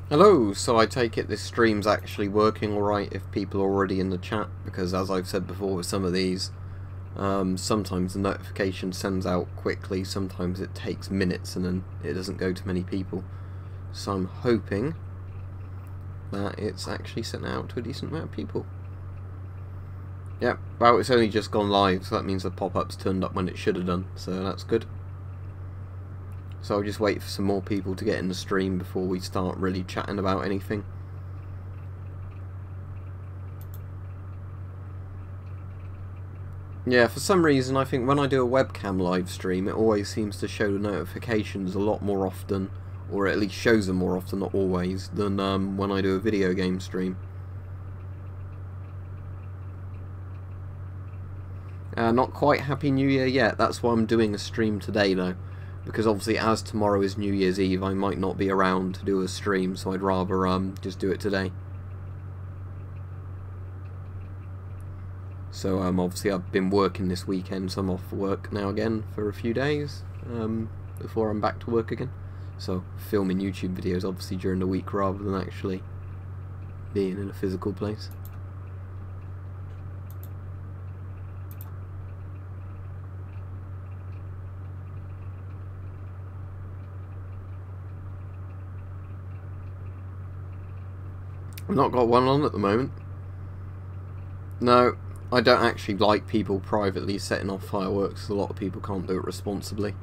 Hello, so I take it this stream's actually working alright if people are already in the chat, because as I've said before with some of these, sometimes the notification sends out quickly, sometimes it takes minutes and then it doesn't go to many people. So I'm hoping that it's actually sent out to a decent amount of people. Yep, well it's only just gone live, so that means the pop-up's turned up when it should have done, so that's good. So I'll just wait for some more people to get in the stream before we start really chatting about anything. Yeah, for some reason I think when I do a webcam live stream it always seems to show the notifications a lot more often, or at least shows them more often, not always, than when I do a video game stream. Not quite Happy New Year yet, that's why I'm doing a stream today though. Because obviously as tomorrow is New Year's Eve I might not be around to do a stream, so I'd rather just do it today. So obviously I've been working this weekend, so I'm off work now again for a few days before I'm back to work again. So filming YouTube videos obviously during the week rather than actually being in a physical place. I've not got one on at the moment. No, I don't actually like people privately setting off fireworks. A lot of people can't do it responsibly.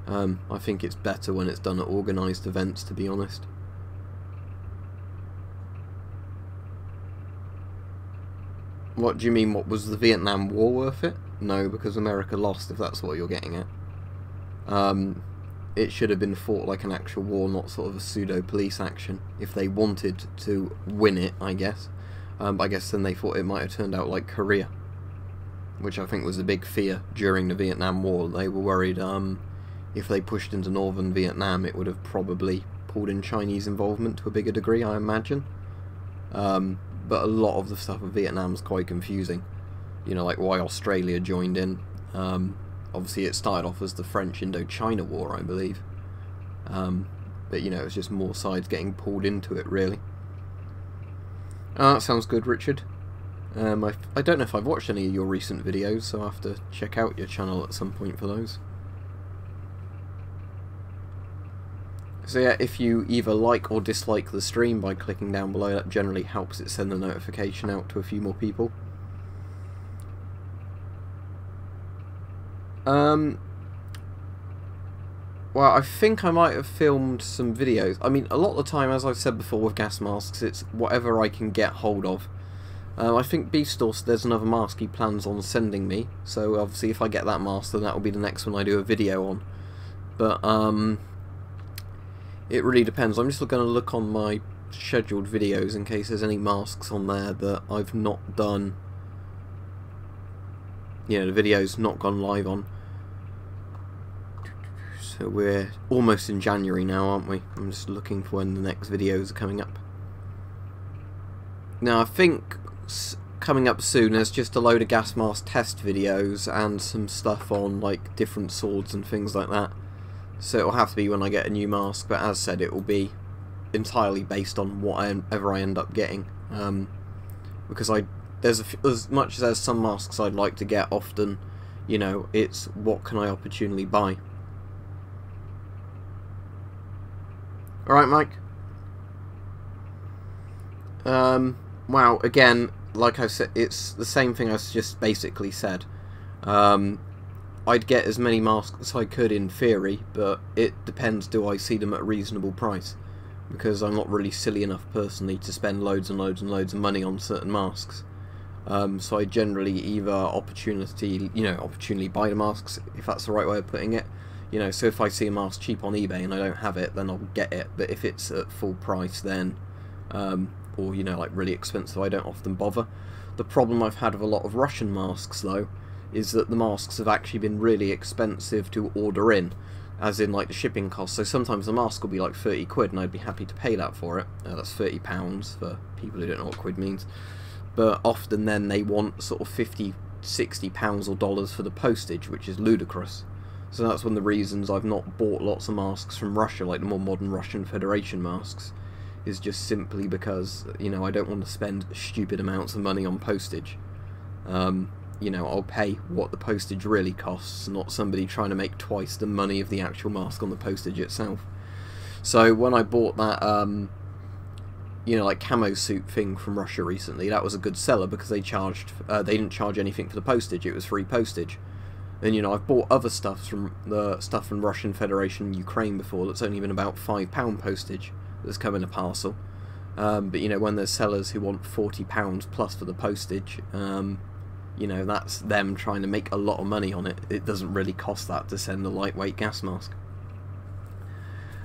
I think it's better when it's done at organised events, to be honest. What do you mean, what was the Vietnam War worth it? No, because America lost, if that's what you're getting at. It should have been fought like an actual war, not sort of a pseudo-police action. If they wanted to win it, I guess. I guess then they thought it might have turned out like Korea, which I think was a big fear during the Vietnam War. They were worried if they pushed into northern Vietnam it would have probably pulled in Chinese involvement to a bigger degree, I imagine. But a lot of the stuff with Vietnam's quite confusing. You know, like why Australia joined in. Obviously it started off as the French Indochina War, I believe. But you know, it's just more sides getting pulled into it, really. That sounds good, Richard. I don't know if I've watched any of your recent videos, so I'll have to check out your channel at some point for those. So yeah, if you either like or dislike the stream by clicking down below, that generally helps it send the notification out to a few more people. Well, I think I might have filmed some videos. I mean, a lot of the time, as I've said before with gas masks, it's whatever I can get hold of. I think Beastos, there's another mask he plans on sending me, so obviously if I get that mask, then that will be the next one I do a video on. But, it really depends. I'm just going to look on my scheduled videos in case there's any masks on there that I've not done. You know, the video's not gone live on. So we're almost in January now, aren't we? I'm just looking for when the next videos are coming up. Now I think coming up soon there's just a load of gas mask test videos and some stuff on like different swords and things like that. So it'll have to be when I get a new mask, but as said it will be entirely based on whatever I end up getting. Because as much as there's some masks I'd like to get, often, you know, it's what can I opportunely buy. Alright, Mike. Wow, again, like I said, it's the same thing I just basically said. I'd get as many masks as I could in theory, but it depends, do I see them at a reasonable price? Because I'm not really silly enough personally to spend loads and loads and loads of money on certain masks. So I generally either opportunity buy the masks, if that's the right way of putting it. You know, so if I see a mask cheap on eBay and I don't have it, then I'll get it. But if it's at full price, then, or, you know, like really expensive, I don't often bother. The problem I've had with a lot of Russian masks, though, is that the masks have actually been really expensive to order in, as in, like, the shipping costs. So sometimes the mask will be like 30 quid, and I'd be happy to pay that for it. That's £30 for people who don't know what quid means. But often then they want sort of £50, £60 or dollars for the postage, which is ludicrous. So that's one of the reasons I've not bought lots of masks from Russia, like the more modern Russian Federation masks, is just simply because, you know, I don't want to spend stupid amounts of money on postage. You know, I'll pay what the postage really costs, not somebody trying to make twice the money of the actual mask on the postage itself. So when I bought that, you know, like camo suit thing from Russia recently, that was a good seller because they didn't charge anything for the postage. It was free postage. And, you know, I've bought other stuff from Russian Federation and Ukraine before that's only been about £5 postage that's come in a parcel. But, you know, when there's sellers who want £40 plus for the postage, you know, that's them trying to make a lot of money on it. It doesn't really cost that to send a lightweight gas mask.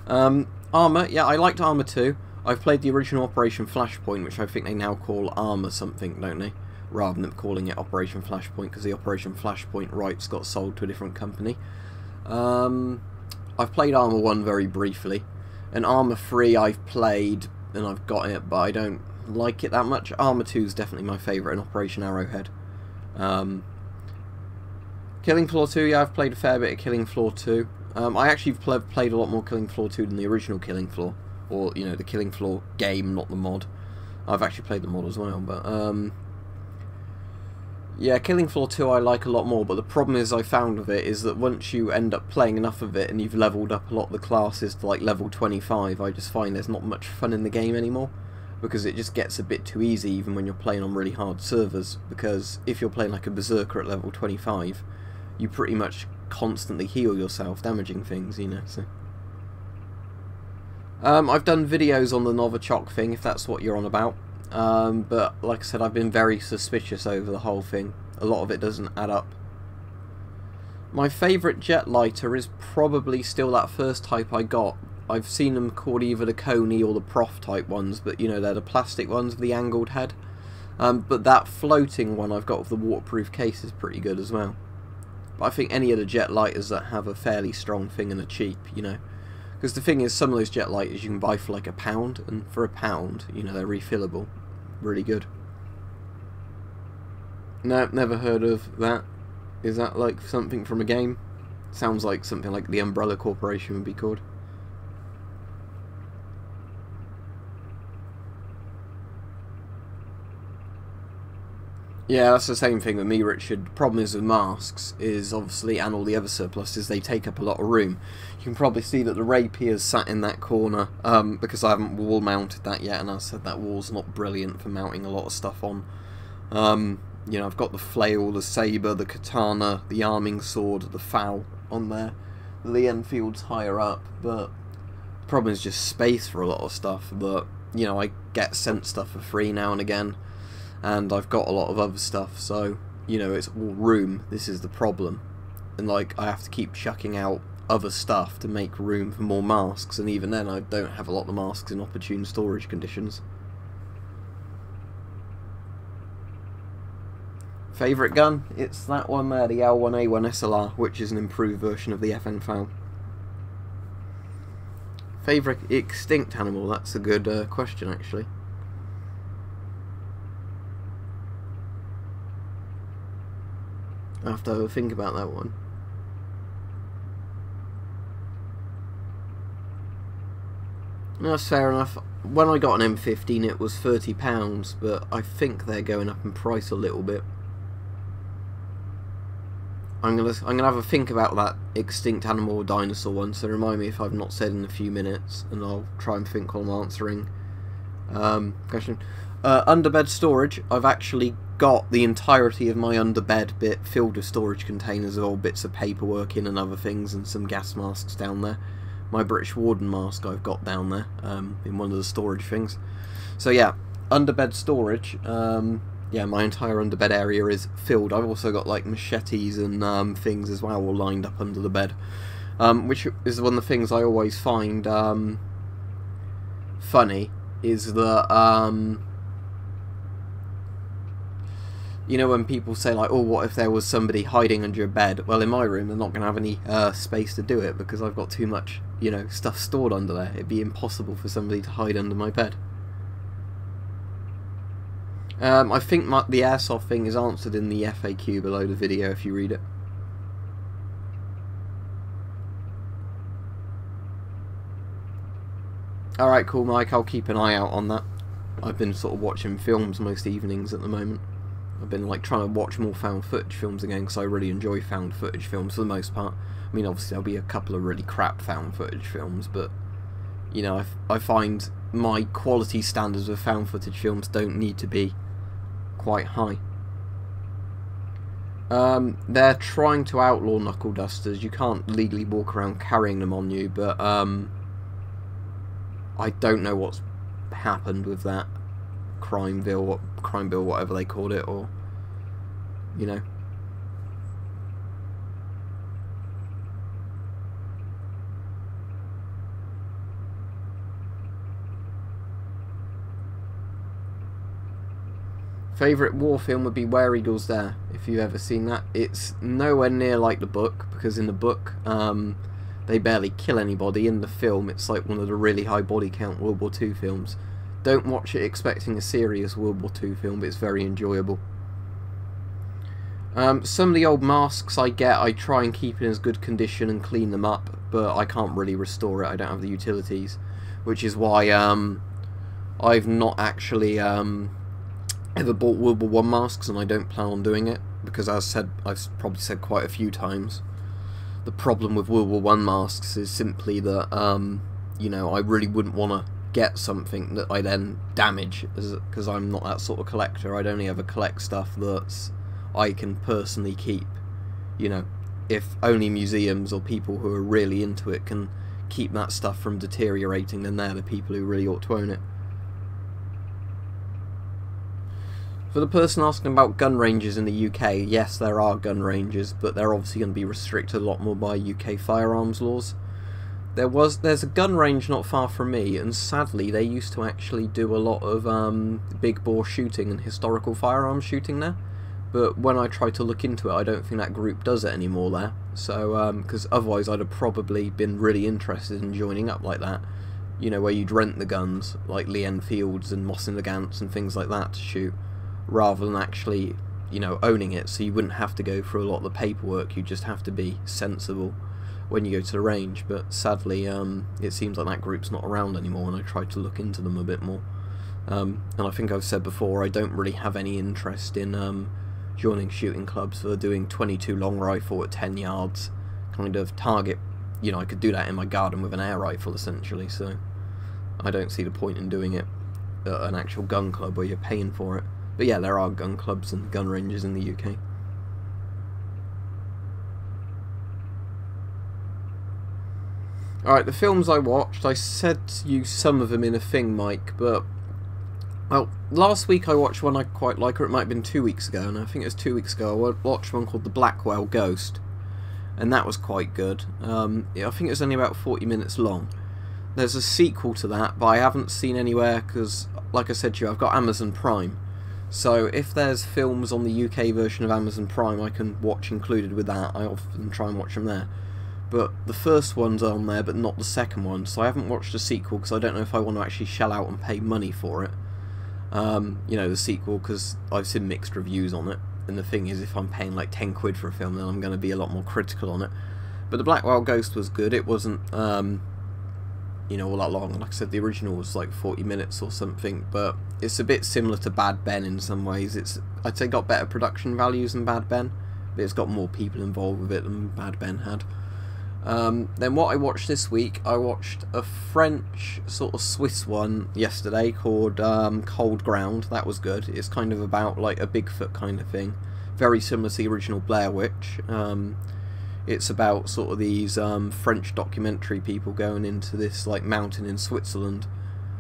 Armour, yeah, I liked Armour too. I've played the original Operation Flashpoint, which I think they now call Armour something, don't they? Rather than calling it Operation Flashpoint, because the Operation Flashpoint rights got sold to a different company. I've played Armour 1 very briefly. And Armour 3 I've played, and I've got it, but I don't like it that much. Armour 2 is definitely my favourite, and Operation Arrowhead. Killing Floor 2, yeah, I've played a fair bit of Killing Floor 2. I actually played a lot more Killing Floor 2 than the original Killing Floor. Or, you know, the Killing Floor game, not the mod. I've actually played the mod as well, but, yeah, Killing Floor 2 I like a lot more, but the problem is I found with it is that once you end up playing enough of it and you've leveled up a lot of the classes to, like, level 25, I just find there's not much fun in the game anymore. Because it just gets a bit too easy even when you're playing on really hard servers. Because if you're playing like a Berserker at level 25, you pretty much constantly heal yourself, damaging things, you know, so... I've done videos on the Novichok thing, if that's what you're on about. But, like I said, I've been very suspicious over the whole thing. A lot of it doesn't add up. My favourite jet lighter is probably still that first type I got. I've seen them called either the Coney or the Prof type ones, but, you know, they're the plastic ones with the angled head. But that floating one I've got with the waterproof case is pretty good as well. But I think any of the jet lighters that have a fairly strong thing and are cheap, you know. Because the thing is, some of those jet lighters you can buy for like £1, and for £1, you know, they're refillable. Really good. No, never heard of that. Is that like something from a game? Sounds like something like the Umbrella Corporation would be called. Yeah, that's the same thing with me, Richard. The problem is with masks, is obviously, and all the other surpluses, they take up a lot of room. You can probably see that the rapier's sat in that corner, because I haven't wall mounted that yet, and I said that wall's not brilliant for mounting a lot of stuff on. You know, I've got the flail, the sabre, the katana, the arming sword, the foul on there. The Enfield's higher up, but the problem is just space for a lot of stuff. But, you know, I get sent stuff for free now and again. And I've got a lot of other stuff, so, you know, it's all room. This is the problem. And, like, I have to keep chucking out other stuff to make room for more masks, and even then I don't have a lot of masks in opportune storage conditions. Favourite gun? It's that one there, the L1A1 SLR, which is an improved version of the FN FAL. Favourite extinct animal? That's a good question, actually. I have to think about that one. That's fair enough. When I got an M15 it was £30, but I think they're going up in price a little bit. I'm gonna have a think about that extinct animal or dinosaur one, so remind me if I've not said in a few minutes, and I'll try and think while I'm answering question. Underbed storage, I've actually got the entirety of my underbed bit filled with storage containers of old bits of paperwork in and other things, and some gas masks down there. My British Warden mask I've got down there in one of the storage things. So yeah, underbed storage, yeah, my entire underbed area is filled. I've also got like machetes and things as well all lined up under the bed, which is one of the things I always find funny, is that you know, when people say like, oh, what if there was somebody hiding under your bed? Well, in my room they're not going to have any space to do it, because I've got too much, you know, stuff stored under there. It'd be impossible for somebody to hide under my bed. I think the airsoft thing is answered in the FAQ below the video if you read it. Alright, cool, Mike. I'll keep an eye out on that. I've been sort of watching films most evenings at the moment. I've been like trying to watch more found footage films again because I really enjoy found footage films for the most part. I mean, obviously there'll be a couple of really crap found footage films, but you know, I find my quality standards of found footage films don't need to be quite high. They're trying to outlaw knuckle dusters. You can't legally walk around carrying them on you, but I don't know what's happened with that crime bill, whatever they called it, or you know. Favourite war film would be Where Eagles Dare, if you've ever seen that. It's nowhere near like the book, because in the book they barely kill anybody. In the film it's like one of the really high body count World War II films. Don't watch it expecting a serious World War II film, but it's very enjoyable. Some of the old masks I get, I try and keep in as good condition and clean them up, but I can't really restore it. I don't have the utilities, which is why I've not actually ever bought World War I masks, and I don't plan on doing it, because as I've probably said quite a few times, the problem with World War I masks is simply that you know, I really wouldn't want to get something that I then damage, because I'm not that sort of collector. I'd only ever collect stuff that's I can personally keep. You know, if only museums or people who are really into it can keep that stuff from deteriorating, then they're the people who really ought to own it. For the person asking about gun ranges in the UK, yes, there are gun ranges, but they're obviously going to be restricted a lot more by UK firearms laws. There's a gun range not far from me, and sadly they used to actually do a lot of big bore shooting and historical firearms shooting there, but when I tried to look into it, I don't think that group does it anymore there. So because otherwise I'd have probably been really interested in joining up like that, you know, where you'd rent the guns like Lee Enfields and Moss and Nagants and things like that to shoot, rather than actually, you know, owning it, so you wouldn't have to go through a lot of the paperwork. You just have to be sensible when you go to the range. But sadly it seems like that group's not around anymore when I tried to look into them a bit more. And I think I've said before, I don't really have any interest in joining shooting clubs for doing 22 long rifle at 10 yards kind of target. You know, I could do that in my garden with an air rifle essentially, so I don't see the point in doing it at an actual gun club where you're paying for it. But yeah, there are gun clubs and gun ranges in the UK. Alright, the films I watched, I said to you some of them in a thing, Mike, but well, last week I watched one I quite like, or it might have been 2 weeks ago, and I think it was 2 weeks ago, I watched one called The Blackwell Ghost, and that was quite good. I think it was only about 40 minutes long. There's a sequel to that, but I haven't seen anywhere, because, like I said to you, I've got Amazon Prime. So if there's films on the UK version of Amazon Prime I can watch included with that, I often try and watch them there. But the first one's on there, but not the second one, so I haven't watched the sequel because I don't know if I want to actually shell out and pay money for it. You know, the sequel, because I've seen mixed reviews on it, and the thing is, if I'm paying like 10 quid for a film, then I'm going to be a lot more critical on it. But The Blackwell Ghost was good. It wasn't you know, all that long. Like I said, the original was like 40 minutes or something, but it's a bit similar to Bad Ben in some ways. It's, I'd say, got better production values than Bad Ben, but it's got more people involved with it than Bad Ben had. Then what I watched this week, I watched a French sort of Swiss one yesterday called Cold Ground. That was good. It's kind of about like a Bigfoot kind of thing, very similar to the original Blair Witch. It's about sort of these French documentary people going into this like mountain in Switzerland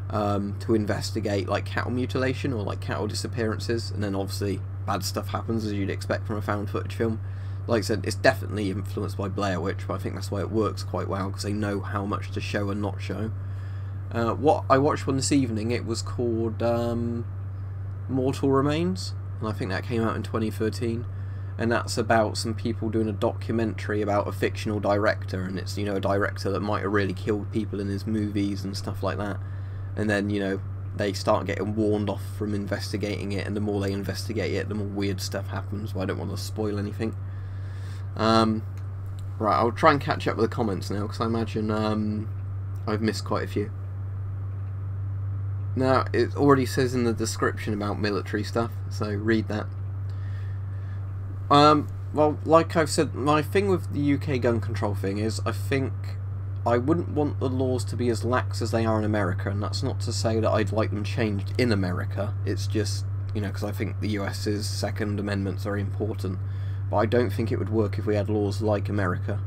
to investigate like cattle mutilation or like cattle disappearances, and then obviously bad stuff happens, as you'd expect from a found footage film. Like I said, it's definitely influenced by Blair Witch, but I think that's why it works quite well, because they know how much to show and not show. What I watched one this evening, it was called Mortal Remains, and I think that came out in 2013. And that's about some people doing a documentary about a fictional director, and it's, you know, a director that might have really killed people in his movies and stuff like that. And then, you know, they start getting warned off from investigating it, and the more they investigate it, the more weird stuff happens. Well, I don't want to spoil anything. Right, I'll try and catch up with the comments now, because I imagine I've missed quite a few. Now, it already says in the description about military stuff, so read that. Well, like I've said, my thing with the UK gun control thing is, I think I wouldn't want the laws to be as lax as they are in America, and that's not to say that I'd like them changed in America. It's just, you know, because I think the US's Second Amendment's very important, but I don't think it would work if we had laws like America.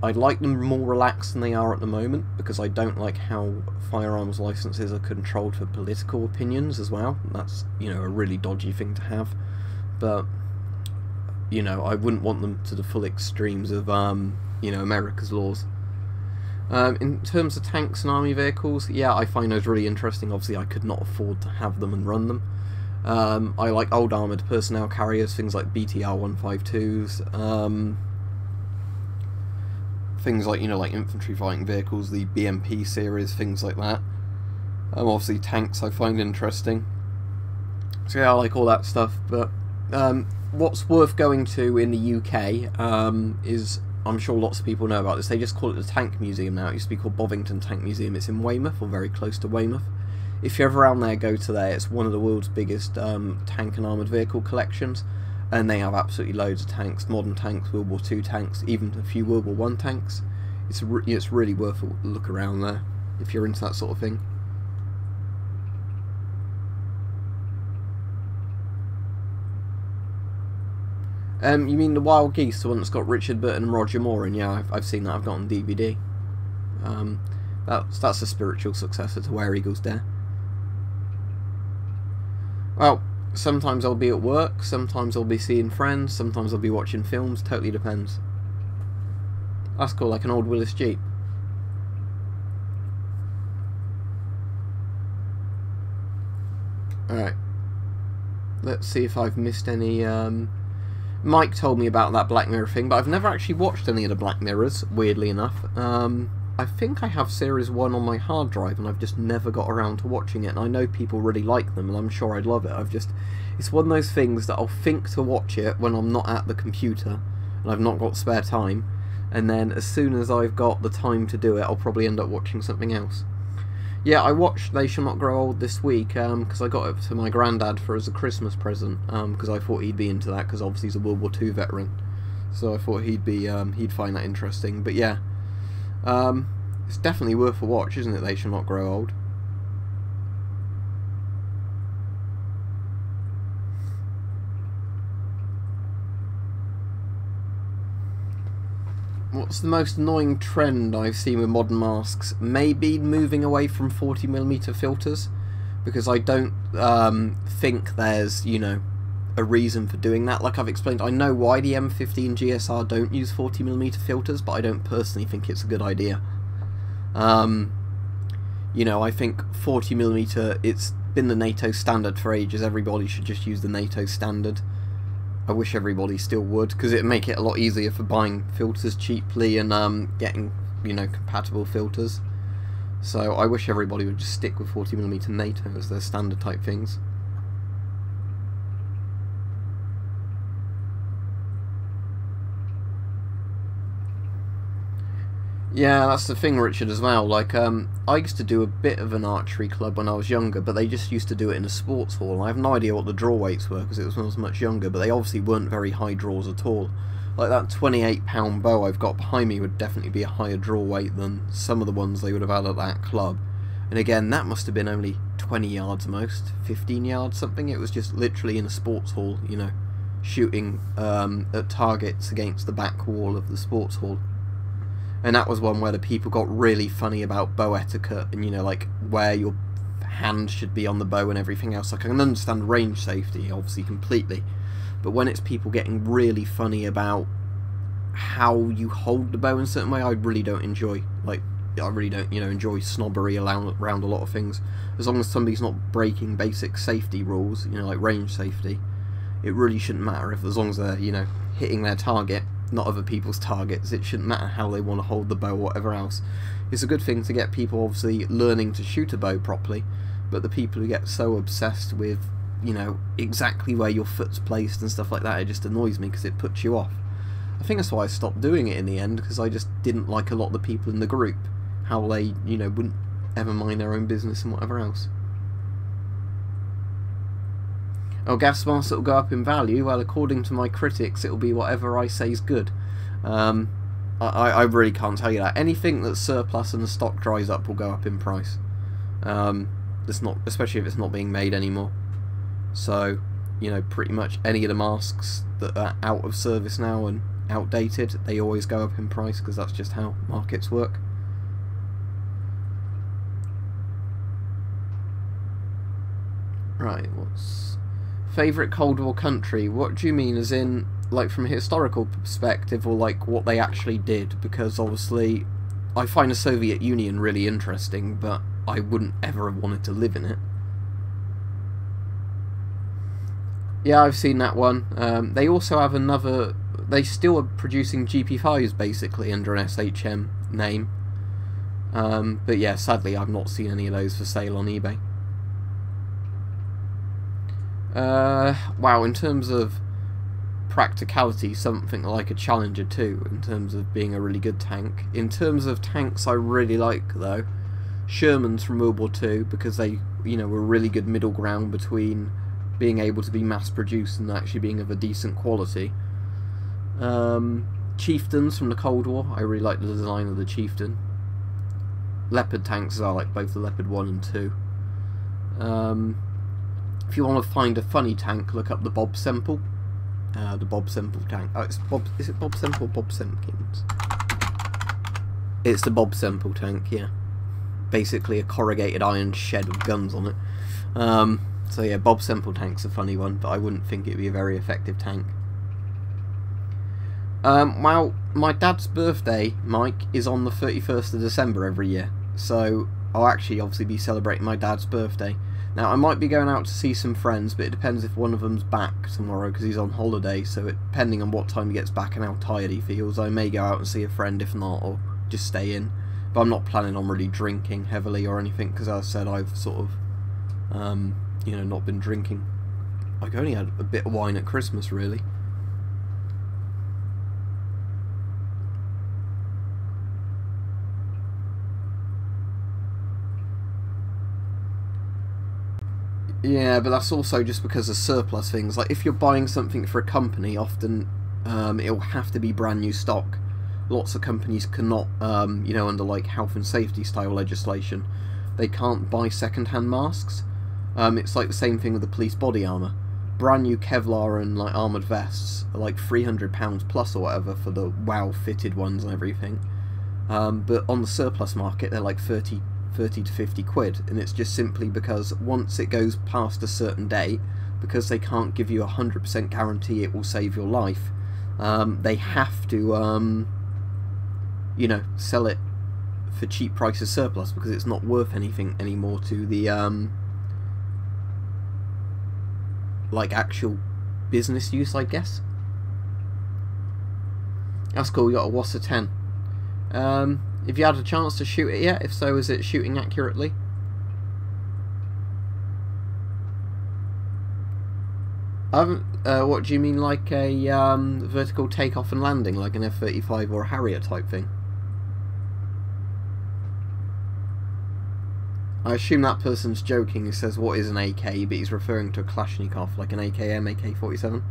I'd like them more relaxed than they are at the moment, because I don't like how firearms licenses are controlled for political opinions as well. That's, you know, a really dodgy thing to have. But, you know, I wouldn't want them to the full extremes of, you know, America's laws. In terms of tanks and army vehicles, yeah, I find those really interesting. Obviously, I could not afford to have them and run them. I like old armoured personnel carriers, things like BTR 152s, things like, you know, like infantry fighting vehicles, the BMP series, things like that. Obviously tanks I find interesting. So yeah, I like all that stuff, but what's worth going to in the UK is, I'm sure lots of people know about this, they just call it the Tank Museum now. It used to be called Bovington Tank Museum. It's in Weymouth, or very close to Weymouth. If you're ever around there, go to there. It's one of the world's biggest tank and armoured vehicle collections, and they have absolutely loads of tanks, modern tanks, World War II tanks, even a few World War I tanks. It's really worth a look around there, if you're into that sort of thing. You mean the Wild Geese, the one that's got Richard Burton and Roger Moore in? Yeah, I've seen that, I've got on DVD. That's a spiritual successor to Where Eagles Dare. Well, sometimes I'll be at work, sometimes I'll be seeing friends, sometimes I'll be watching films, totally depends. That's cool, like an old Willis Jeep. Alright. Let's see if I've missed any, Mike told me about that Black Mirror thing, but I've never actually watched any of the Black Mirrors, weirdly enough. I think I have Series 1 on my hard drive, and I've just never got around to watching it, and I know people really like them, and I'm sure I'd love it. It's one of those things that I'll think to watch it when I'm not at the computer, and I've not got spare time, and then as soon as I've got the time to do it, I'll probably end up watching something else. Yeah, I watched They Shall Not Grow Old this week, because I got it to my granddad as a Christmas present, because I thought he'd be into that, because obviously he's a World War II veteran, so I thought he'd find that interesting. But yeah, it's definitely worth a watch, isn't it, They Shall Not Grow Old? What's the most annoying trend I've seen with modern masks? Maybe moving away from 40mm filters, because I don't think there's, you know, a reason for doing that. Like I've explained, I know why the M15 GSR don't use 40mm filters, but I don't personally think it's a good idea. You know, I think 40mm, it's been the NATO standard for ages. Everybody should just use the NATO standard. I wish everybody still would, because it'd make it a lot easier for buying filters cheaply and getting, you know, compatible filters. So I wish everybody would just stick with 40mm NATO as their standard type things. Yeah, that's the thing, Richard, as well. Like, I used to do a bit of an archery club when I was younger, but they just used to do it in a sports hall. I have no idea what the draw weights were, because it was when I was much younger, but they obviously weren't very high draws at all. Like, that 28-pound bow I've got behind me would definitely be a higher draw weight than some of the ones they would have had at that club. And again, that must have been only 20 yards most, 15 yards something. It was just literally in a sports hall, you know, shooting at targets against the back wall of the sports hall. And that was one where the people got really funny about bow etiquette and, you know, like where your hand should be on the bow and everything else. Like, I can understand range safety, obviously, completely. But when it's people getting really funny about how you hold the bow in a certain way, I really don't enjoy. Like, I really don't, you know, enjoy snobbery around a lot of things. As long as somebody's not breaking basic safety rules, you know, like range safety, it really shouldn't matter as long as they're, you know, hitting their target, not other people's targets. It shouldn't matter how they want to hold the bow or whatever else. It's a good thing to get people obviously learning to shoot a bow properly, but the people who get so obsessed with, you know, exactly where your foot's placed and stuff like that, it just annoys me because it puts you off. I think that's why I stopped doing it in the end, because I just didn't like a lot of the people in the group, how they, you know, wouldn't ever mind their own business and whatever else. Oh, gas masks that will go up in value? Well, according to my critics, it will be whatever I say is good. I really can't tell you that. Anything that's surplus and the stock dries up will go up in price. It's not, especially if it's not being made anymore. So, you know, pretty much any of the masks that are out of service now and outdated, they always go up in price because that's just how markets work. Right, what's favourite Cold War country? What do you mean, as in, like, from a historical perspective, or like what they actually did? Because obviously I find the Soviet Union really interesting, but I wouldn't ever have wanted to live in it. Yeah, I've seen that one. They also have another... They still are producing GP5s, basically, under an SHM name. But yeah, sadly, I've not seen any of those for sale on eBay. Wow, in terms of practicality, something like a Challenger 2, in terms of being a really good tank. In terms of tanks I really like, though, Shermans from World War II, because they, you know, were a really good middle ground between being able to be mass-produced and actually being of a decent quality. Chieftains from the Cold War, I really like the design of the Chieftain. Leopard tanks I like both the Leopard 1 and 2. If you want to find a funny tank, look up the Bob Semple. The Bob Semple tank. Oh, it's Bob. Is it Bob Semple or Bob Simpkins? It's the Bob Semple tank, yeah. Basically a corrugated iron shed with guns on it. So yeah, Bob Semple tank's a funny one, but I wouldn't think it'd be a very effective tank. Well, my dad's birthday, Mike, is on the 31st of December every year. So I'll actually obviously be celebrating my dad's birthday. Now, I might be going out to see some friends, but it depends if one of them's back tomorrow, because he's on holiday, so depending on what time he gets back and how tired he feels, I may go out and see a friend, if not, or just stay in. But I'm not planning on really drinking heavily or anything, because as I said, I've sort of, you know, not been drinking. I've only had a bit of wine at Christmas, really. Yeah, but that's also just because of surplus things. Like, if you're buying something for a company, often it'll have to be brand new stock. Lots of companies cannot, you know, under like health and safety style legislation, they can't buy second-hand masks. It's like the same thing with the police body armour. Brand new Kevlar and like armoured vests are like £300 plus or whatever for the WOW fitted ones and everything. But on the surplus market, they're like 30 to 50 quid, and it's just simply because once it goes past a certain date, because they can't give you 100% guarantee it will save your life, they have to, you know, sell it for cheap prices surplus, because it's not worth anything anymore to the, like, actual business use, I guess. That's cool, you got a WASA 10. Have you had a chance to shoot it yet? If so, is it shooting accurately? What do you mean, like a vertical takeoff and landing, like an F-35 or a Harrier type thing? I assume that person's joking. He says, what is an AK? But he's referring to a Kalashnikov, like an AKM, AK-47.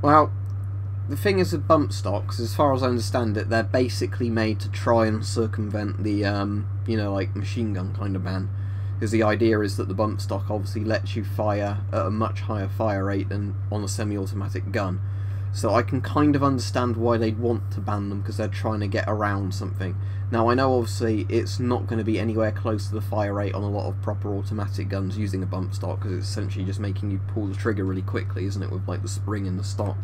Well, the thing is with bump stocks, as far as I understand it, they're basically made to try and circumvent the, you know, like machine gun kind of ban. Because the idea is that the bump stock obviously lets you fire at a much higher fire rate than on a semi-automatic gun. So I can kind of understand why they'd want to ban them, because they're trying to get around something. Now, I know obviously it's not going to be anywhere close to the fire rate on a lot of proper automatic guns using a bump stock, because it's essentially just making you pull the trigger really quickly, isn't it, with like the spring in the stock.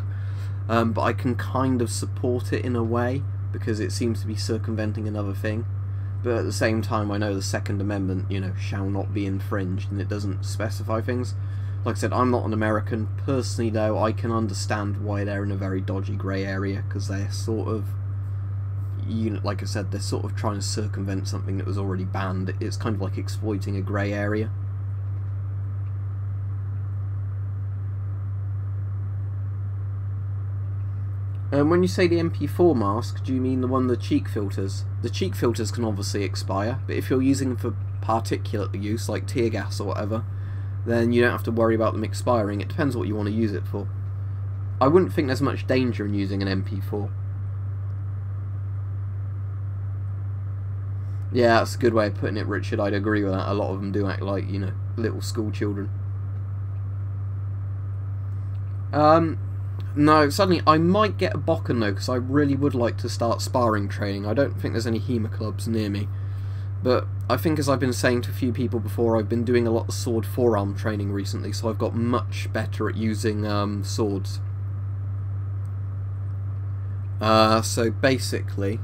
But I can kind of support it in a way, because it seems to be circumventing another thing. But at the same time, I know the Second Amendment, you know, shall not be infringed, and it doesn't specify things. Like I said, I'm not an American. Personally, though, I can understand why they're in a very dodgy grey area, because they're sort of, you know, like I said, they're sort of trying to circumvent something that was already banned. It's kind of like exploiting a grey area. When you say the MP4 mask, do you mean the one with the cheek filters? The cheek filters can obviously expire, but if you're using them for particulate use, like tear gas or whatever, then you don't have to worry about them expiring. It depends what you want to use it for. I wouldn't think there's much danger in using an MP4. Yeah, that's a good way of putting it, Richard. I'd agree with that. A lot of them do act like, you know, little school children. No, suddenly I might get a Bokken though, because I really would like to start sparring training. I don't think there's any HEMA clubs near me. But I think, as I've been saying to a few people before, I've been doing a lot of sword forearm training recently, so I've got much better at using swords. So basically,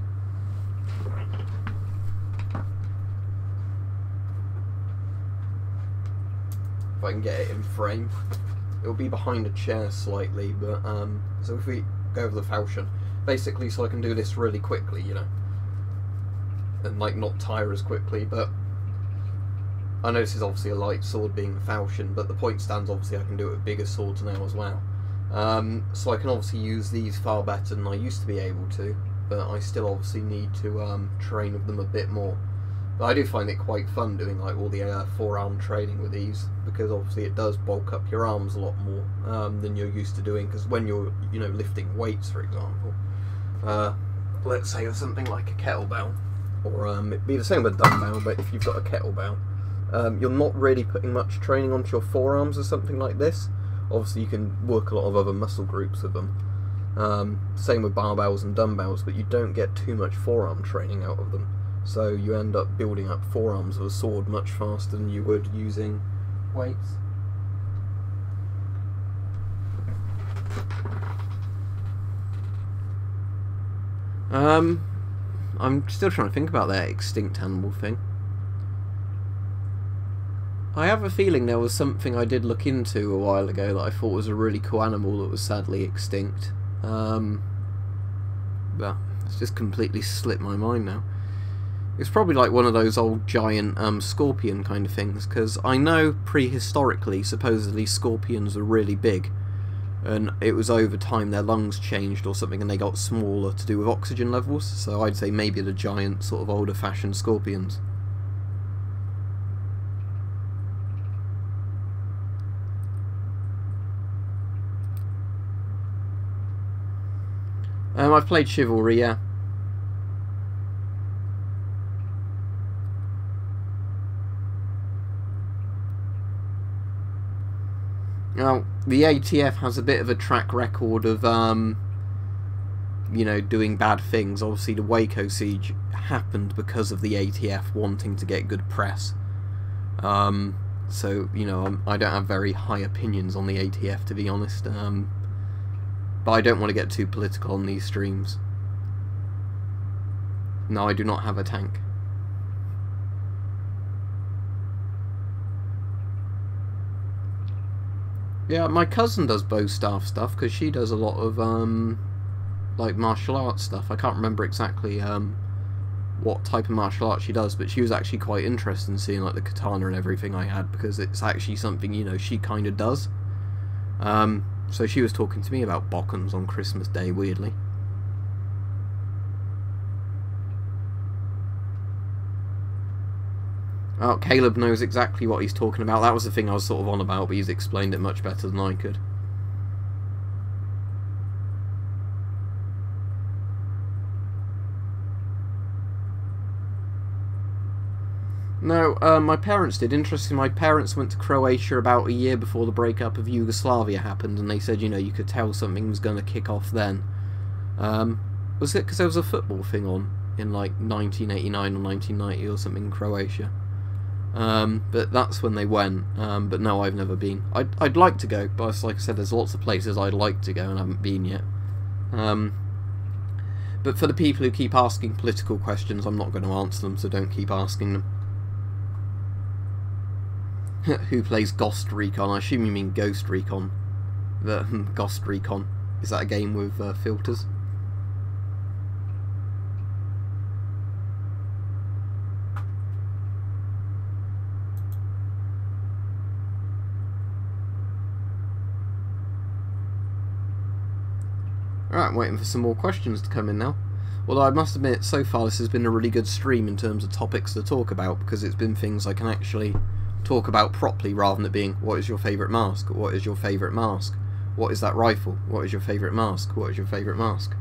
if I can get it in frame, it'll be behind a chair slightly, but so if we go over the falchion, basically, so I can do this really quickly, you know, and like not tire as quickly. But I know this is obviously a light sword being the falchion, but the point stands, obviously I can do it with bigger swords now as well. So I can obviously use these far better than I used to be able to, but I still obviously need to train with them a bit more. But I do find it quite fun doing like all the forearm training with these, because obviously it does bulk up your arms a lot more than you're used to doing. Because when you're, you know, lifting weights, for example, let's say with something like a kettlebell, or it'd be the same with a dumbbell, but if you've got a kettlebell, you're not really putting much training onto your forearms or something like this. Obviously you can work a lot of other muscle groups with them. Same with barbells and dumbbells, but you don't get too much forearm training out of them. So you end up building up forearms of a sword much faster than you would using weights. I'm still trying to think about that extinct animal thing. I have a feeling there was something I did look into a while ago that I thought was a really cool animal that was sadly extinct. But it's just completely slipped my mind now. It's probably like one of those old giant scorpion kind of things, because I know prehistorically, supposedly scorpions were really big, and it was over time their lungs changed or something and they got smaller to do with oxygen levels, so I'd say maybe the giant sort of older fashioned scorpions. I've played Chivalry, yeah. Now, the ATF has a bit of a track record of, you know, doing bad things. Obviously, the Waco siege happened because of the ATF wanting to get good press. So, you know, I don't have very high opinions on the ATF, to be honest. But I don't want to get too political on these streams. No, I do not have a tank. Yeah, my cousin does bow staff stuff, because she does a lot of, like, martial arts stuff. I can't remember exactly what type of martial arts she does, but she was actually quite interested in seeing, like, the katana and everything I had, because it's actually something, you know, she kind of does. So she was talking to me about Bokkens on Christmas Day, weirdly. Oh, Caleb knows exactly what he's talking about. That was the thing I was sort of on about, but he's explained it much better than I could. No, my parents did. Interestingly, my parents went to Croatia about a year before the breakup of Yugoslavia happened, and they said, you know, you could tell something was going to kick off then. Was it because there was a football thing on in like 1989 or 1990 or something in Croatia? But that's when they went. But no, I've never been. I'd like to go, but like I said, there's lots of places I'd like to go and I haven't been yet. But for the people who keep asking political questions, I'm not going to answer them, so don't keep asking them. Who plays Ghost Recon? I assume you mean Ghost Recon. The Ghost Recon. Is that a game with filters? Alright, I'm waiting for some more questions to come in now. Although I must admit, so far this has been a really good stream in terms of topics to talk about, because it's been things I can actually talk about properly rather than it being, what is your favourite mask? What is your favourite mask? What is that rifle? What is your favourite mask? What is your favourite mask?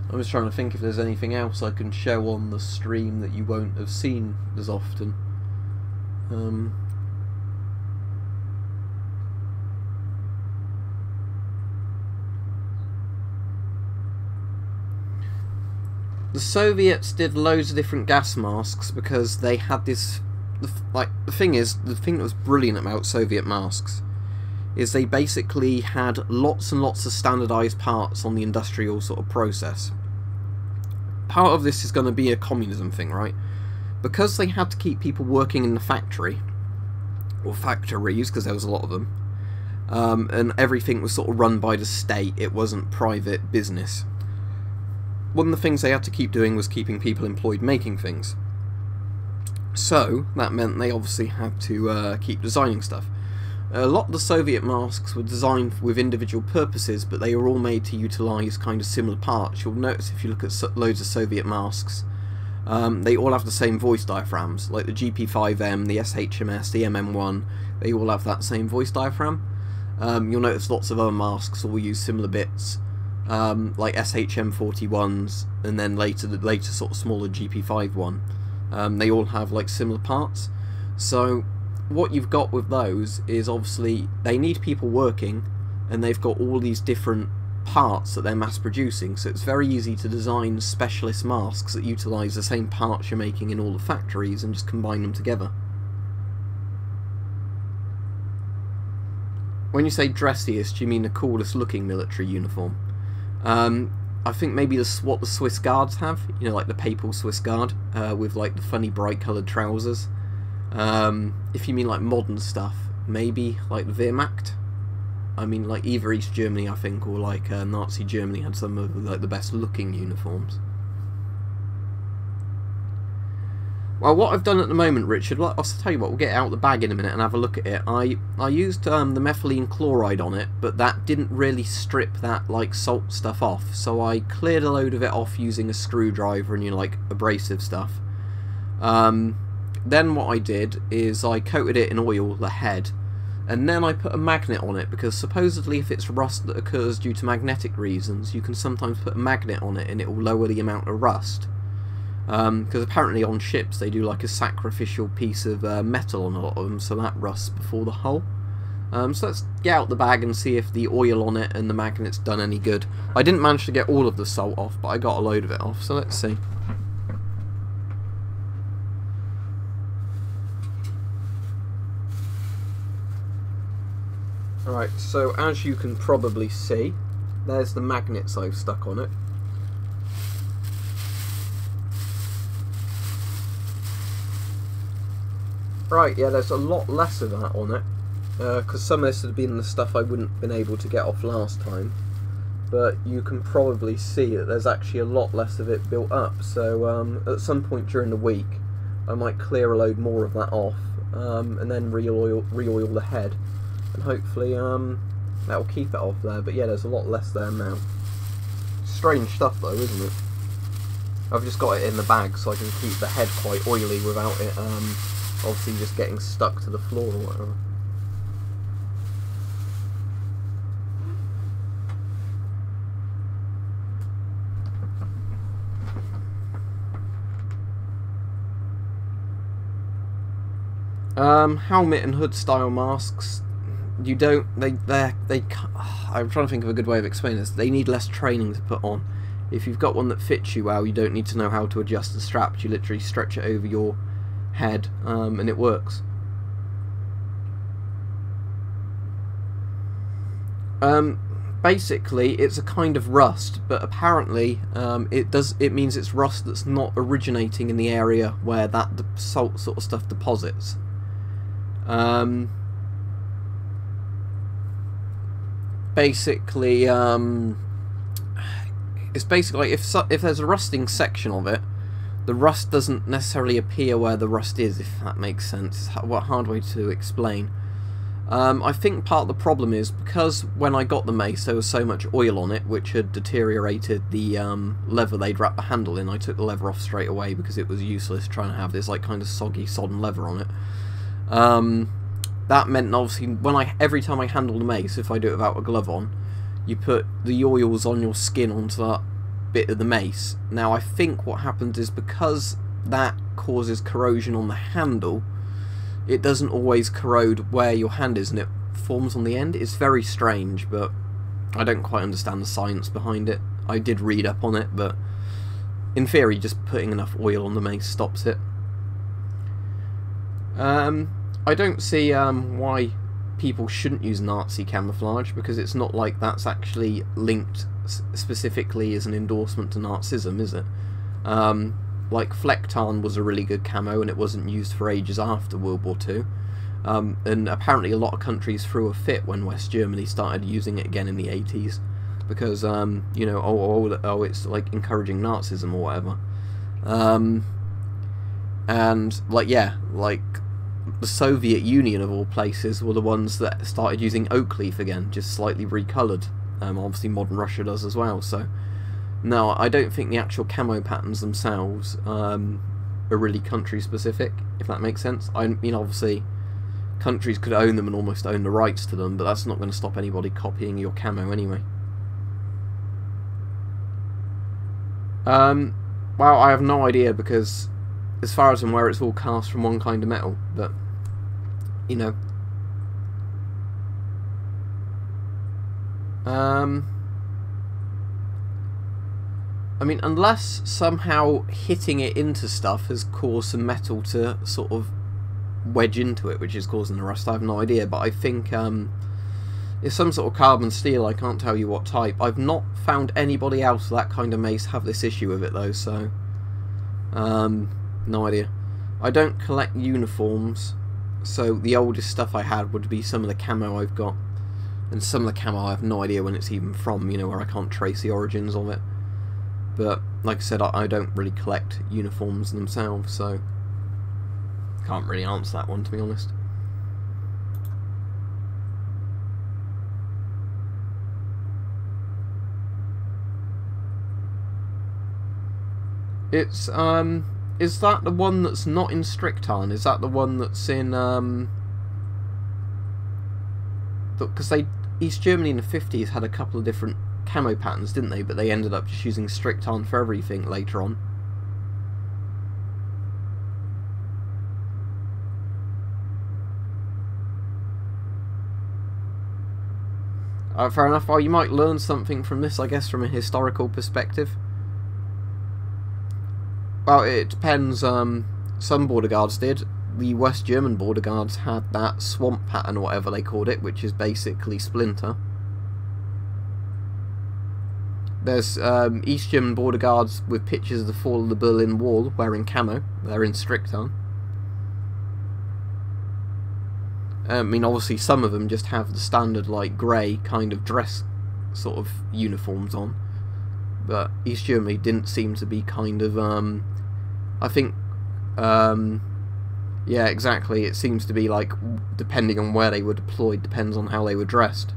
I'm just trying to think if there's anything else I can show on the stream that you won't have seen as often. The Soviets did loads of different gas masks because they had this... the thing that was brilliant about Soviet masks is they basically had lots and lots of standardised parts on the industrial sort of process. Part of this is going to be a communism thing, right? Because they had to keep people working in the factory, or factories, because there was a lot of them, and everything was sort of run by the state, it wasn't private business. One of the things they had to keep doing was keeping people employed making things. So, that meant they obviously had to keep designing stuff. A lot of the Soviet masks were designed with individual purposes, but they were all made to utilise kind of similar parts. You'll notice if you look at loads of Soviet masks, they all have the same voice diaphragms, like the GP5M, the SHMS, the MM1, they all have that same voice diaphragm. You'll notice lots of other masks all use similar bits, like SHM41s, and then the later sort of smaller GP5 one. They all have like similar parts. So what you've got with those is obviously they need people working, and they've got all these different parts that they're mass producing, so it's very easy to design specialist masks that utilise the same parts you're making in all the factories and just combine them together. When you say dressiest, do you mean the coolest looking military uniform? I think maybe what the Swiss Guards have, you know, like the Papal Swiss Guard, with like the funny bright coloured trousers. If you mean like modern stuff, maybe like the Wehrmacht. I mean, like either East Germany, I think, or like Nazi Germany had some of like the best looking uniforms. Well, what I've done at the moment, Richard, I'll tell you what, we'll get out the bag in a minute and have a look at it. I used the methylene chloride on it, but that didn't really strip that like salt stuff off, so I cleared a load of it off using a screwdriver and, you know, like abrasive stuff. Then what I did is I coated it in oil, the head, and then I put a magnet on it, because supposedly if it's rust that occurs due to magnetic reasons, you can sometimes put a magnet on it and it will lower the amount of rust. Because apparently on ships they do like a sacrificial piece of metal on a lot of them, so that rusts before the hull. So let's get out the bag and see if the oil on it and the magnet's done any good. I didn't manage to get all of the salt off, but I got a load of it off, so let's see. Alright, so as you can probably see, there's the magnets I've stuck on it. Right, yeah, there's a lot less of that on it, because some of this had been the stuff I wouldn't have been able to get off last time. But you can probably see that there's actually a lot less of it built up, so at some point during the week I might clear a load more of that off, and then re-oil the head. And hopefully that'll keep it off there, but yeah, there's a lot less there now. Strange stuff though, isn't it? I've just got it in the bag so I can keep the head quite oily without it obviously just getting stuck to the floor or whatever. Helmet and hood style masks, you don't, I'm trying to think of a good way of explaining this. They need less training to put on. If you've got one that fits you well, you don't need to know how to adjust the straps. You literally stretch it over your head and it works. Basically it's a kind of rust, but apparently it means it's rust that's not originating in the area where that salt sort of stuff deposits. Basically it's basically if there's a rusting section of it, the rust doesn't necessarily appear where the rust is, if that makes sense. It's a hard way to explain. I think part of the problem is because when I got the mace there was so much oil on it which had deteriorated the leather they'd wrapped the handle in. I took the leather off straight away because it was useless trying to have this like kind of soggy, sodden leather on it. That meant obviously every time I handle the mace, if I do it without a glove on, you put the oils on your skin onto that bit of the mace. Now I think what happens is because that causes corrosion on the handle, it doesn't always corrode where your hand is and it forms on the end. It's very strange, but I don't quite understand the science behind it. I did read up on it, but in theory just putting enough oil on the mace stops it. I don't see why people shouldn't use Nazi camouflage, because it's not like that's actually linked specifically as an endorsement to Nazism, is it? Like Flecktarn was a really good camo and it wasn't used for ages after World War II. And apparently a lot of countries threw a fit when West Germany started using it again in the 80s because, you know, oh, it's like encouraging Nazism or whatever. And, like, yeah, like the Soviet Union of all places were the ones that started using oak leaf again, just slightly recoloured. Obviously modern Russia does as well, so... No, I don't think the actual camo patterns themselves are really country-specific, if that makes sense. I mean, obviously, countries could own them and almost own the rights to them, but that's not going to stop anybody copying your camo anyway. Well, I have no idea, because as far as I'm aware, it's all cast from one kind of metal, but, you know. I mean, unless somehow hitting it into stuff has caused some metal to sort of wedge into it, which is causing the rust, I have no idea, but I think it's some sort of carbon steel, I can't tell you what type. I've not found anybody else with that kind of mace have this issue with it though, so no idea. I don't collect uniforms, so the oldest stuff I had would be some of the camo I've got, and some of the camo I have no idea when it's even from, you know, where I can't trace the origins of it. But, like I said, I don't really collect uniforms themselves, so can't really answer that one, to be honest. It's, is that the one that's not in Strictarn? Is that the one that's in, because East Germany in the 50s had a couple of different camo patterns, didn't they? But they ended up just using Strictarn for everything later on. Fair enough. Well, you might learn something from this, I guess, from a historical perspective. Well, it depends. Some border guards did. The West German border guards had that swamp pattern, or whatever they called it, which is basically splinter. There's East German border guards with pictures of the fall of the Berlin Wall wearing camo. They're in Strictarn. I mean, obviously some of them just have the standard, like, grey kind of dress sort of uniforms on. But East Germany didn't seem to be kind of, I think, yeah, exactly, it seems to be, like, depending on where they were deployed, depends on how they were dressed.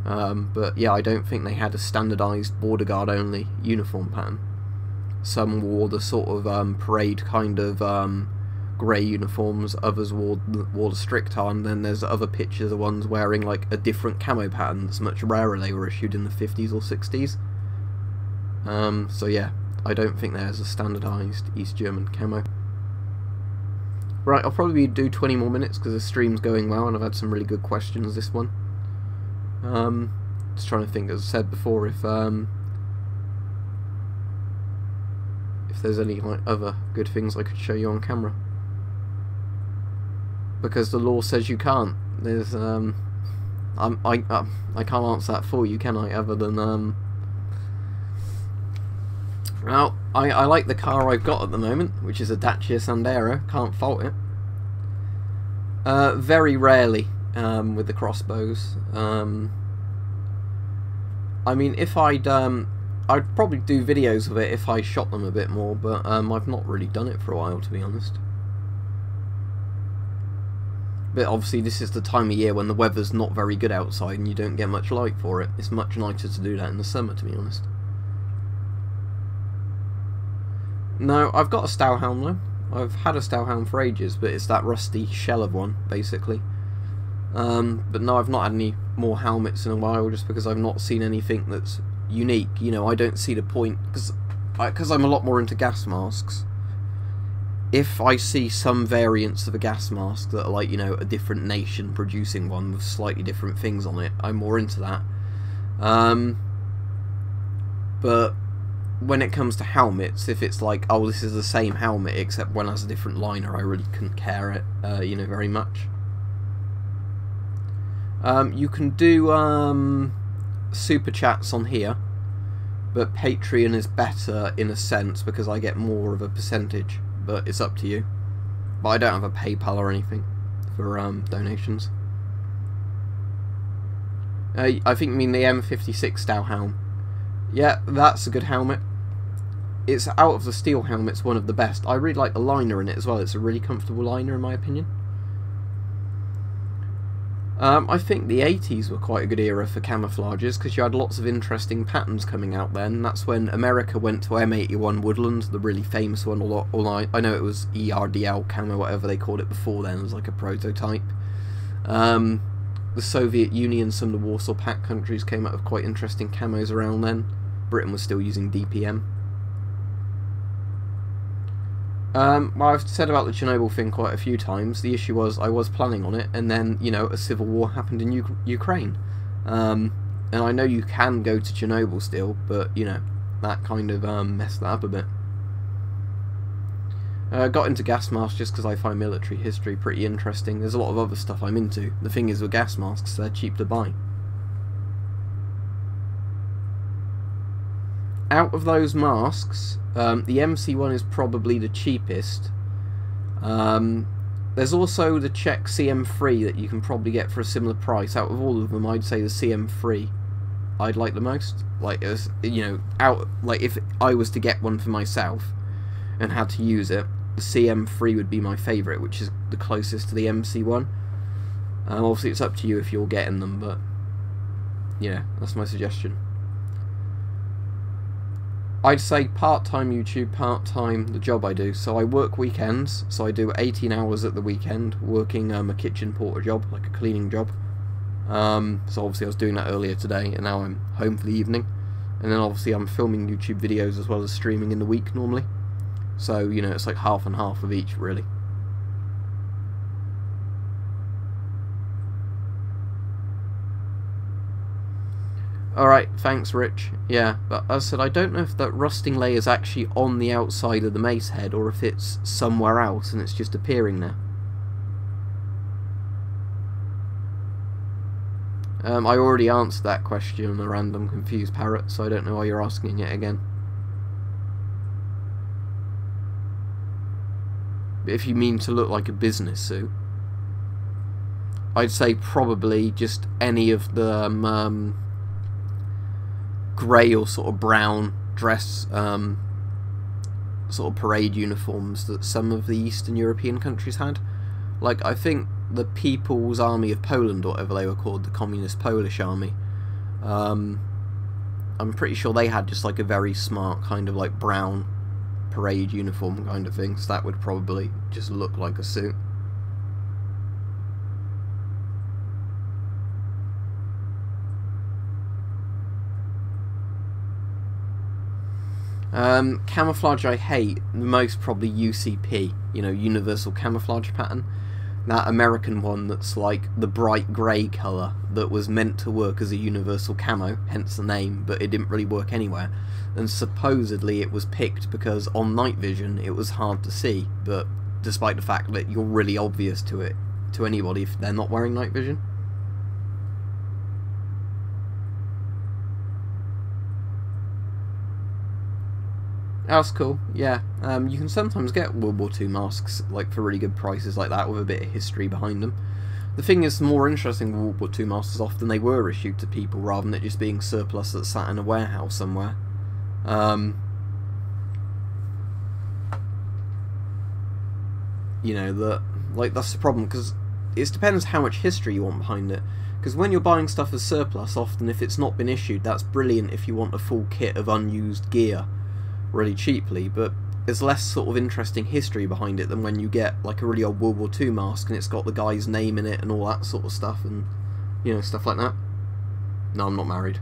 But yeah, I don't think they had a standardised border guard only uniform pattern. Some wore the sort of parade kind of grey uniforms, others wore the Strictarn, then there's other pictures of ones wearing like a different camo pattern that's much rarer. They were issued in the 50s or 60s. So yeah, I don't think there's a standardised East German camo. Right, I'll probably do 20 more minutes because the stream's going well and I've had some really good questions this one. Just trying to think, as I said before, if there's any like other good things I could show you on camera, because the law says you can't. There's I can't answer that for you, can I? Other than well, I like the car I've got at the moment, which is a Dacia Sandero. Can't fault it. Very rarely with the crossbows. I mean, if I'd probably do videos of it if I shot them a bit more, but I've not really done it for a while, to be honest. But obviously this is the time of year when the weather's not very good outside and you don't get much light for it. It's much nicer to do that in the summer, to be honest. No, I've got a Stahlhelm though. I've had a Stahlhelm for ages, but it's that rusty shell of one, basically. But no, I've not had any more helmets in a while, just because I've not seen anything that's unique. You know, I don't see the point, because I'm a lot more into gas masks. If I see some variants of a gas mask that are like, you know, a different nation producing one with slightly different things on it, I'm more into that. But when it comes to helmets, if it's like, oh, this is the same helmet except one has a different liner, I really couldn't care you know, very much. You can do super chats on here, but Patreon is better in a sense because I get more of a percentage. But it's up to you. But I don't have a PayPal or anything for donations. I think you mean the M56 Stahlhelm. Yeah, that's a good helmet. It's out of the steel helmets, one of the best. I really like the liner in it as well. It's a really comfortable liner in my opinion. I think the 80s were quite a good era for camouflages because you had lots of interesting patterns coming out then. That's when America went to M81 Woodland, the really famous one. I know it was ERDL camo, whatever they called it before then. It was like a prototype. The Soviet Union, some of the Warsaw Pact countries came out with quite interesting camos around then. Britain was still using DPM. Well, I've said about the Chernobyl thing quite a few times. The issue was I was planning on it, and then, you know, a civil war happened in Ukraine. And I know you can go to Chernobyl still, but, you know, that kind of messed that up a bit. Got into gas masks just because I find military history pretty interesting. There's a lot of other stuff I'm into. The thing is with gas masks, they're cheap to buy. Out of those masks, the MC1 is probably the cheapest. There's also the Czech CM3 that you can probably get for a similar price. Out of all of them, I'd say the CM3 I'd like the most. Like, as you know, like if I was to get one for myself and had to use it, the CM3 would be my favourite, which is the closest to the MC1. Obviously, it's up to you if you're getting them, but yeah, that's my suggestion. I'd say part-time YouTube, part-time the job I do. So I work weekends, so I do 18 hours at the weekend working a kitchen porter job, like a cleaning job. So obviously I was doing that earlier today, and now I'm home for the evening. And then obviously I'm filming YouTube videos as well as streaming in the week normally. So, you know, it's like half and half of each, really. Alright, thanks Rich. Yeah, but as I said, I don't know if that rusting layer is actually on the outside of the mace head or if it's somewhere else and it's just appearing there. I already answered that question on a random confused parrot, so I don't know why you're asking it again. But if you mean to look like a business suit, I'd say probably just any of the grey or sort of brown dress sort of parade uniforms that some of the Eastern European countries had. Like, I think the People's Army of Poland, or whatever they were called, the Communist Polish Army, I'm pretty sure they had just like a very smart kind of like brown parade uniform kind of thing, so that would probably just look like a suit. Camouflage I hate the most, probably UCP, you know, Universal Camouflage Pattern. That American one that's like the bright grey colour that was meant to work as a universal camo, hence the name, but it didn't really work anywhere. And supposedly it was picked because on night vision it was hard to see, but despite the fact that you're really obvious to anybody if they're not wearing night vision. That's cool, yeah. You can sometimes get World War II masks like for really good prices like that with a bit of history behind them. The thing is, the more interesting World War II masks is often they were issued to people rather than it just being surplus that sat in a warehouse somewhere. You know, like that's the problem, because it depends how much history you want behind it. Because when you're buying stuff as surplus, often if it's not been issued, that's brilliant if you want a full kit of unused gear really cheaply, but there's less sort of interesting history behind it than when you get like a really old World War II mask and it's got the guy's name in it and all that sort of stuff, and you know, stuff like that. No, I'm not married.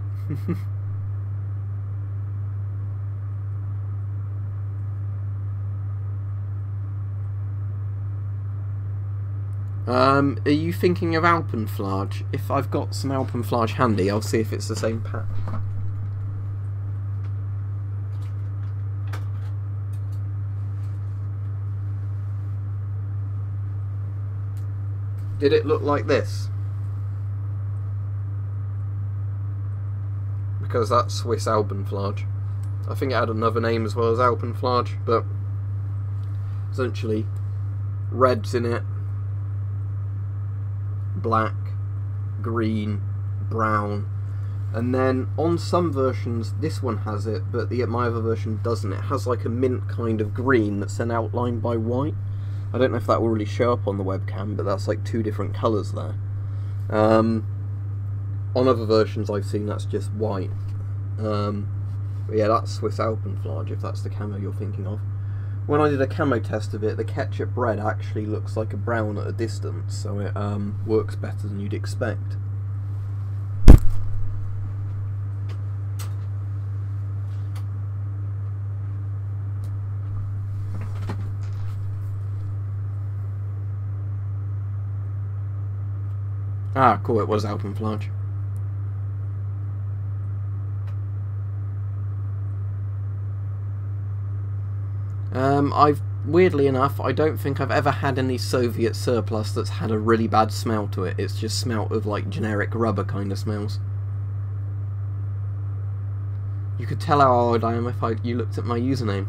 Are you thinking of Alpenflage? If I've got some Alpenflage handy, I'll see if it's the same pack. Did it look like this? Because that's Swiss Alpenflage. I think it had another name as well as Alpenflage, but essentially red's in it, black, green, brown, and then on some versions this one has it, but my other version doesn't. It has like a mint kind of green that's then outlined by white. I don't know if that will really show up on the webcam, but that's like two different colours there. On other versions I've seen that's just white. But yeah, that's Swiss Alpenflage, if that's the camo you're thinking of. When I did a camo test of it, the ketchup red actually looks like a brown at a distance, so it works better than you'd expect. Ah, cool, it was Alpenflage. Weirdly enough, I don't think I've ever had any Soviet surplus that's had a really bad smell to it. It's just smelt of like generic rubber kind of smells. You could tell how old I am if you looked at my username.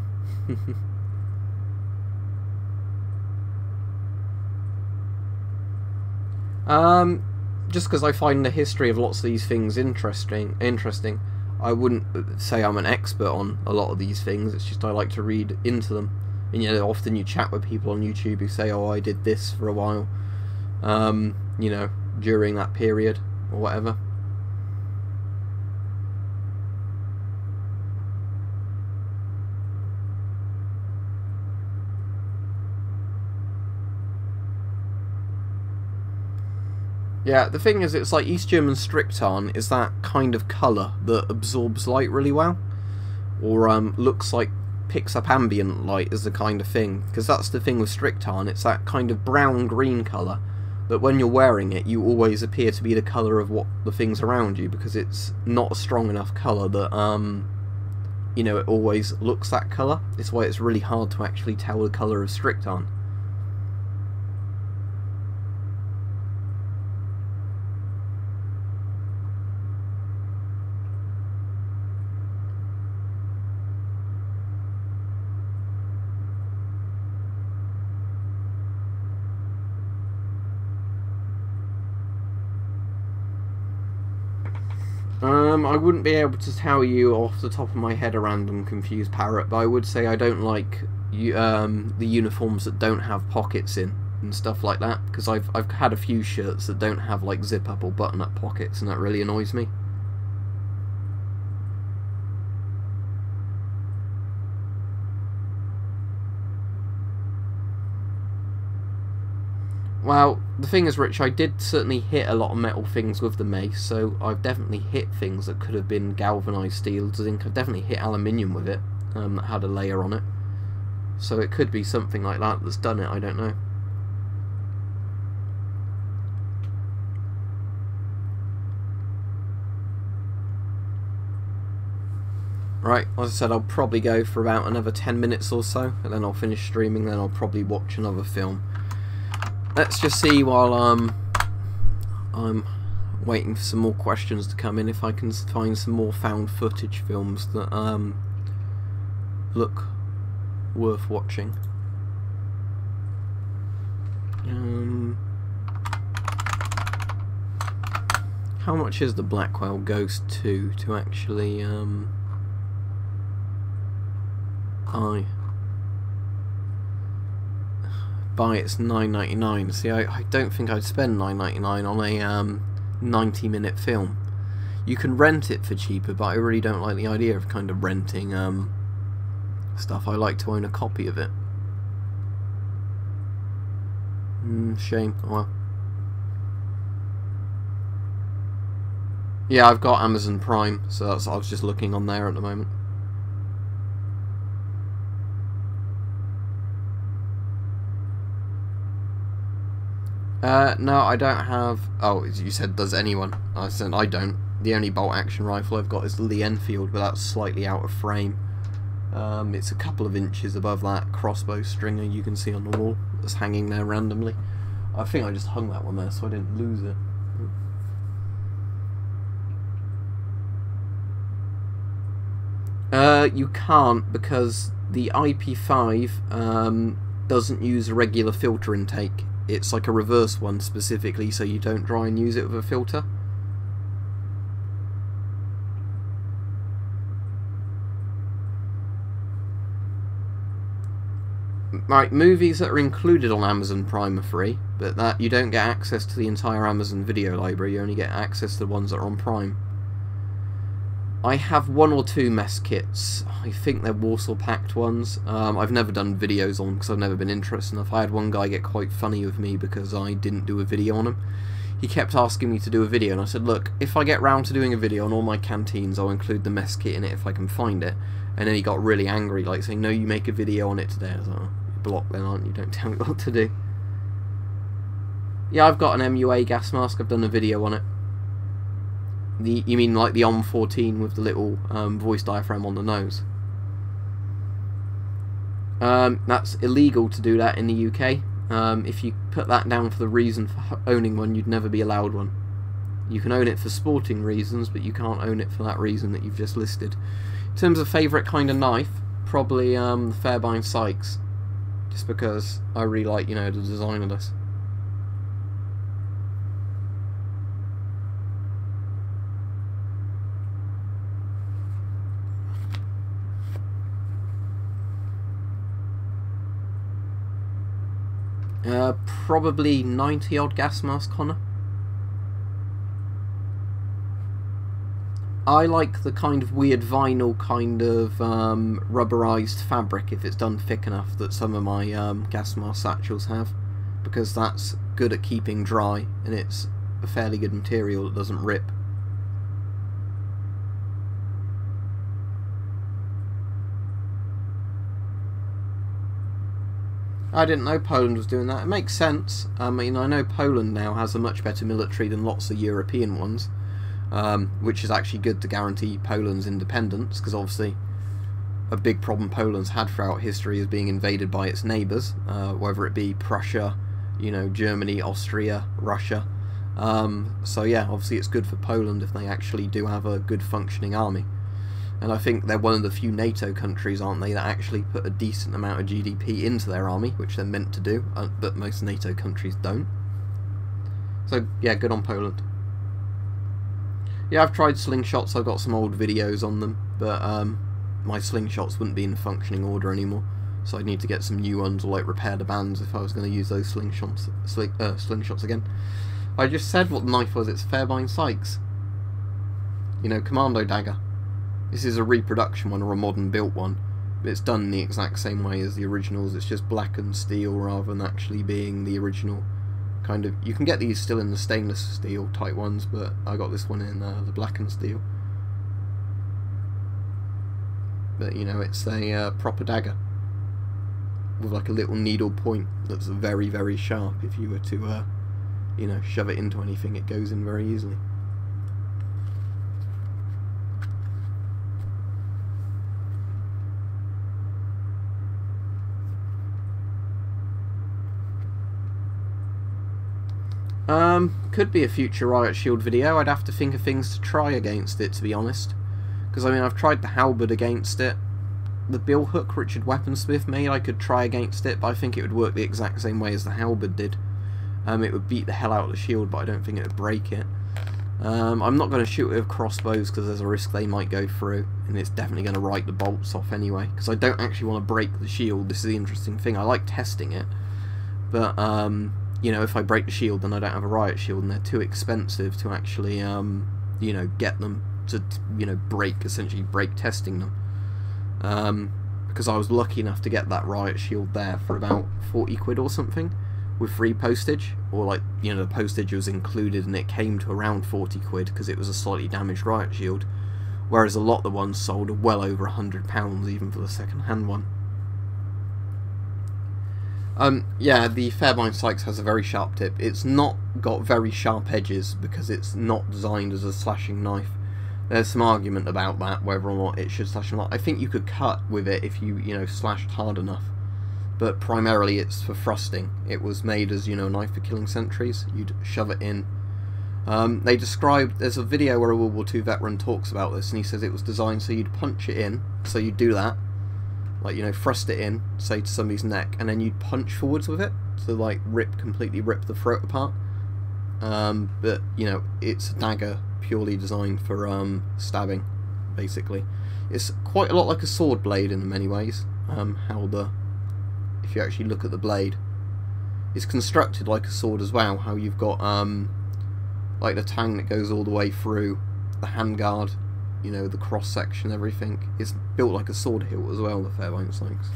Just because I find the history of lots of these things interesting. I wouldn't say I'm an expert on a lot of these things, it's just I like to read into them. And you know, often you chat with people on YouTube who say, oh, I did this for a while, you know, during that period, or whatever. Yeah, the thing is, it's like East German Stricton is that kind of colour that absorbs light really well, or looks like picks up ambient light as the kind of thing, because that's the thing with Stricton, it's that kind of brown-green colour that when you're wearing it you always appear to be the colour of what the things around you, because it's not a strong enough colour that, you know, it always looks that colour. It's why it's really hard to actually tell the colour of Stricton. I wouldn't be able to tell you off the top of my head a random confused parrot, but I would say I don't like the uniforms that don't have pockets in and stuff like that, because I've had a few shirts that don't have like zip up or button up pockets, and that really annoys me. Well, the thing is, Rich, I did certainly hit a lot of metal things with the mace, so I've definitely hit things that could have been galvanised steel, zinc. I've definitely hit aluminium with it, that had a layer on it. So it could be something like that that's done it, I don't know. Right, as I said, I'll probably go for about another 10 minutes or so, and then I'll finish streaming, then I'll probably watch another film. Let's just see while I'm waiting for some more questions to come in, if I can find some more found footage films that look worth watching. How much is the Blackwell Ghost 2 to actually buy it's $9.99. See, I don't think I'd spend $9.99 on a 90-minute film. You can rent it for cheaper, but I really don't like the idea of kind of renting stuff. I like to own a copy of it. Shame. Oh well. Yeah, I've got Amazon Prime, so that's, I was just looking on there at the moment. No, I don't have... Oh, you said, does anyone? I said, I don't. The only bolt-action rifle I've got is the Lee Enfield, but that's slightly out of frame. It's a couple of inches above that crossbow stringer you can see on the wall that's hanging there randomly. I think I just hung that one there so I didn't lose it. You can't, because the IP5 doesn't use a regular filter intake. It's like a reverse one specifically, so you don't try and use it with a filter. Right, movies that are included on Amazon Prime are free, but that you don't get access to the entire Amazon video library, you only get access to the ones that are on Prime. I have 1 or 2 mess kits. I think they're Warsaw Pact ones. I've never done videos on them because I've never been interested enough. I had one guy get quite funny with me because I didn't do a video on them. He kept asking me to do a video, and I said, look, if I get round to doing a video on all my canteens, I'll include the mess kit in it if I can find it. And then he got really angry, like saying, no, you make a video on it today. I was like, oh, you're blocked then, aren't you? Don't tell me what to do. Yeah, I've got an MUA gas mask. I've done a video on it. You mean like the OM14 with the little voice diaphragm on the nose? That's illegal to do that in the UK. If you put that down for the reason for owning one, you'd never be allowed one. You can own it for sporting reasons, but you can't own it for that reason that you've just listed. In terms of favourite kind of knife, probably the Fairbairn Sykes, just because I really like, you know, the design of this. Probably 90 odd gas mask, Connor. I like the kind of weird vinyl kind of rubberized fabric if it's done thick enough that some of my gas mask satchels have, because that's good at keeping dry and it's a fairly good material that doesn't rip. I didn't know Poland was doing that. It makes sense. I mean, I know Poland now has a much better military than lots of European ones, which is actually good to guarantee Poland's independence, because obviously a big problem Poland's had throughout history is being invaded by its neighbours, whether it be Prussia, you know, Germany, Austria, Russia. So yeah, obviously it's good for Poland if they actually do have a good functioning army. And I think they're one of the few NATO countries, aren't they, that actually put a decent amount of GDP into their army, which they're meant to do, but most NATO countries don't. So, yeah, good on Poland. Yeah, I've tried slingshots, I've got some old videos on them, but my slingshots wouldn't be in functioning order anymore, so I'd need to get some new ones or, like, repair the bands if I was going to use those slingshots again. I just said what the knife was, it's Fairbairn Sykes. You know, Commando Dagger. This is a reproduction one or a modern built one, but it's done the exact same way as the originals. It's just blackened steel rather than actually being the original kind of... You can get these still in the stainless steel type ones, but I got this one in the blackened steel. But you know, it's a proper dagger with like a little needle point that's very, very sharp. If you were to you know, shove it into anything, it goes in very easily. Could be a future Riot Shield video. I'd have to think of things to try against it, to be honest. Because, I mean, I've tried the halberd against it. The bill hook Richard Weaponsmith made, I could try against it, but I think it would work the exact same way as the halberd did. It would beat the hell out of the shield, but I don't think it would break it. I'm not going to shoot it with crossbows because there's a risk they might go through, and it's definitely going to write the bolts off anyway, because I don't actually want to break the shield. This is the interesting thing. I like testing it, But you know, if I break the shield, then I don't have a riot shield, and they're too expensive to actually you know, get them to, you know, essentially break testing them. Because I was lucky enough to get that riot shield there for about 40 quid or something, with free postage, or like, you know, the postage was included, and it came to around 40 quid because it was a slightly damaged riot shield, whereas a lot of the ones sold are well over £100 even for the second hand one. Yeah, the Fairbairn Sykes has a very sharp tip. It's not got very sharp edges because it's not designed as a slashing knife. There's some argument about that, whether or not it should slash or not. I think you could cut with it if you know, slashed hard enough. But primarily it's for thrusting. It was made as, you know, a knife for killing sentries. You'd shove it in. They described, there's a video where a World War II veteran talks about this, and he says it was designed so you'd punch it in, so you'd do that, like, you know, thrust it in, say to somebody's neck, and then you'd punch forwards with it, to like completely rip the throat apart. But, you know, it's a dagger purely designed for stabbing, basically. It's quite a lot like a sword blade in many ways, if you actually look at the blade. It's constructed like a sword as well, how you've got like the tang that goes all the way through the handguard, you know, the cross section, everything. It's built like a sword hilt as well, the Fairbairn Sykes.